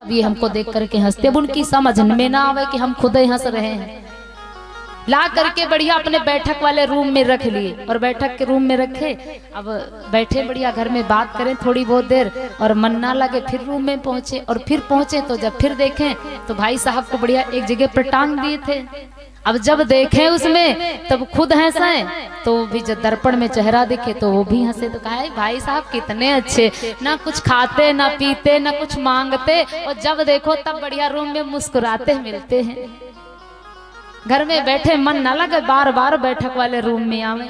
ये हमको देख करके हंसते। अब उनकी समझ में ना आवे कि हम खुद ही हंस रहे हैं। ला करके बढ़िया अपने बैठक वाले रूम में रख लिए और बैठक के रूम में रखे। अब बैठे बढ़िया घर में बात करें थोड़ी बहुत देर और मन ना लगे फिर रूम में पहुंचे। और फिर पहुंचे तो जब फिर देखें तो भाई साहब को बढ़िया एक जगह पर टांग दिए थे। अब जब देखें उसमें तब खुद हंसे तो भी जब दर्पण में चेहरा दिखे तो वो भी हंसे। तो कहा भाई साहब कितने अच्छे, ना कुछ खाते ना पीते ना कुछ मांगते और जब देखो तब बढ़िया रूम में मुस्कुराते मिलते हैं। घर में बैठे मन ना लगे, बार बार बैठक वाले रूम में आवे।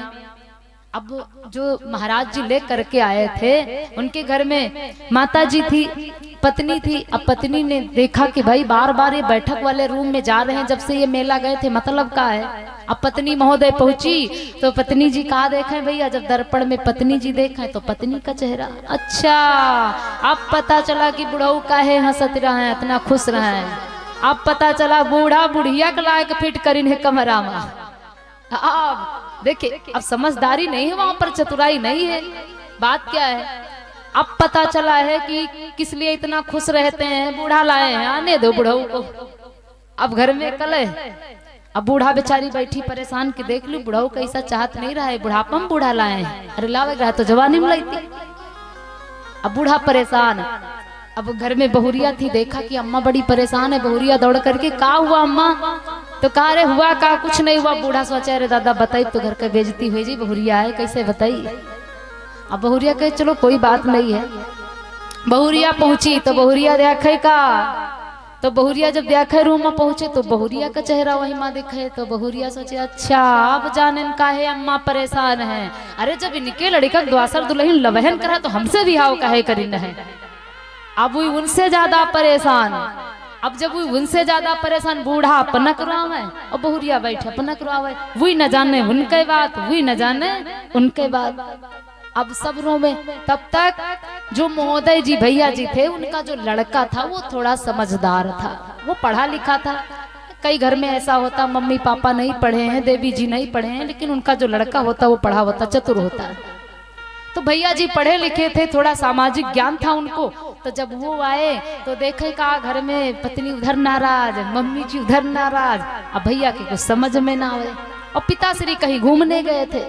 अब जो महाराज जी ले करके आए थे उनके घर में माता जी थी, पत्नी थी। अब पत्नी ने देखा कि भाई बार बार ये बैठक वाले रूम में जा रहे हैं, जब से ये मेला गए थे, मतलब क्या है। अब पत्नी महोदय पहुंची तो पत्नी जी कहा देखें भैया, जब दर्पण में पत्नी जी देखें तो पत्नी का चेहरा। अच्छा, अब पता चला कि बुढ़ऊ काहे हंसत रहा है, इतना खुश रहा है। अब पता चला बूढ़ा बुढ़िया के लायक फिट कर इन्हें कमरा में। अब देखिए, अब समझदारी नहीं है वहां पर, चतुराई नहीं है। बात क्या है, अब पता चला है कि किस लिए इतना खुश रहते हैं। बूढ़ा लाए हैं, आने दो बुढ़ऊ को। अब घर में कल है, अब बूढ़ा बेचारी बैठी परेशान कि देख लू बुढ़ऊ कैसा चाहत नहीं रहा है, बुढ़ापा में बूढ़ा लाए हैं, अरे लावे रहा तो जवानी में लाती। अब बूढ़ा परेशान। अब घर में बहुरिया थी, देखा कि अम्मा बड़ी परेशान है। बहुरिया दौड़ करके का हुआ अम्मा, तो कहा रे हुआ का, कुछ नहीं हुआ। बूढ़ा सोचा अरे दादा बताई तो घर का बेइज्जती हुई जी, बहुरिया है कैसे बताई। अब बहुरिया कहे चलो कोई बात नहीं है। बहुरिया पहुंची तो बहुरिया देखे का, तो बहुरिया जब देखे रूम में पहुंचे तो बहुरिया का चेहरा वही माँ दिखे। तो बहुरिया सोचे अच्छा अब जाने का है अम्मा परेशान है। अरे जब इनके लड़का द्वासर दुल्हन लवहन करा तो हमसे भी हाव काहे करी न है। अब वो उनसे ज्यादा परेशान। अब जब वो उनसे ज्यादा परेशान, बूढ़ा अपना करवावे और बहुरिया बैठे अपना करवावे। वही न जाने उनके बात, वही न जाने उनके बात। अब सब रो में। तब तक जो महोदय जी भैया जी थे, उनका जो लड़का था वो थोड़ा समझदार था, वो पढ़ा लिखा था। कई घर में ऐसा होता मम्मी पापा नहीं पढ़े हैं, देवी जी नहीं पढ़े हैं, लेकिन उनका जो लड़का होता वो पढ़ा होता, चतुर होता। तो भैया जी पढ़े लिखे थे, थोड़ा सामाजिक ज्ञान था उनको। तो जब वो आए तो देखे का घर में पत्नी उधर नाराज, मम्मी जी उधर नाराज। अब भैया के कुछ समझ में ना आए। और पिताश्री कहीं घूमने गए थे।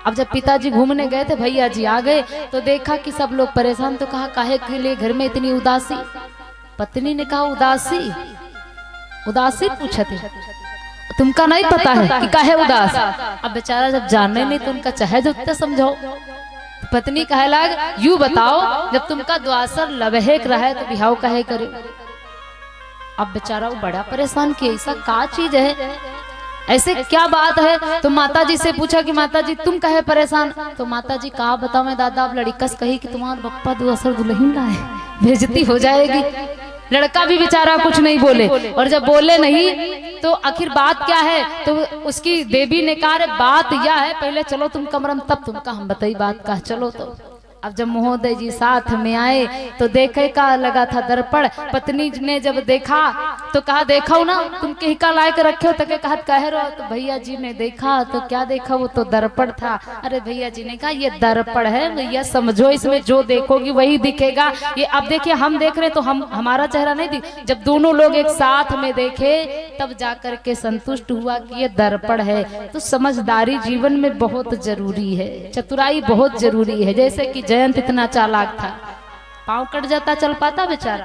अब जब पिताजी घूमने गए थे, भैया जी आ गए तो देखा कि सब लोग परेशान। तो कहा काहे के लिए घर में इतनी उदासी। पत्नी ने कहा उदासी, उदासी पूछा थे, तुमका नहीं पता है कि काहे उदास। अब बेचारा जब जानने नहीं तो उनका चाहे जो समझाओ। पत्नी कहे लाग यू बताओ, जब तुमका द्वासर लवहेक रहा है तो बिहाव काहे करे। अब बेचारा वो बड़ा परेशान कि ऐसा का चीज है, ऐसे क्या बात है। तो माता जी से पूछा कि माता जी तुम कहे परेशान। तो माता जी कहा बताओ मैं दादा, अब लड़कस कही कि तुम्हारा बप्पा द्वासर दुल्हन लाए, बेइज्जती हो जाएगी। लड़का भी बेचारा कुछ नहीं बोले। और जब बोले नहीं तो आखिर बात क्या है। तो उसकी देवी ने कहा बात यह है, पहले चलो तुम कमरा में तब तुमका हम बताई बात का। चलो तो अब जब महोदय जी साथ में आए तो देखे का लगा था दर्पण। पत्नी ने जब देखा तो कहा देखो ना तुम कहीं का लायक रखे हो, तो कहा कह रहे हो। तो भैया जी ने देखा तो क्या देखा, वो तो दर्पण था। अरे भैया जी ने कहा ये दर्पण है भैया, समझो इसमें जो देखोगी वही दिखेगा। ये अब देखिए हम देख रहे हैं तो हमारा चेहरा नहीं दिख, जब दोनों लोग एक साथ में देखे तब जाकर के संतुष्ट हुआ कि ये दर्पण है। तो समझदारी जीवन में बहुत जरूरी है, चतुराई बहुत जरूरी है। जैसे कि जयंत इतना चालाक था, पाँव कट जाता चल पाता बेचारा।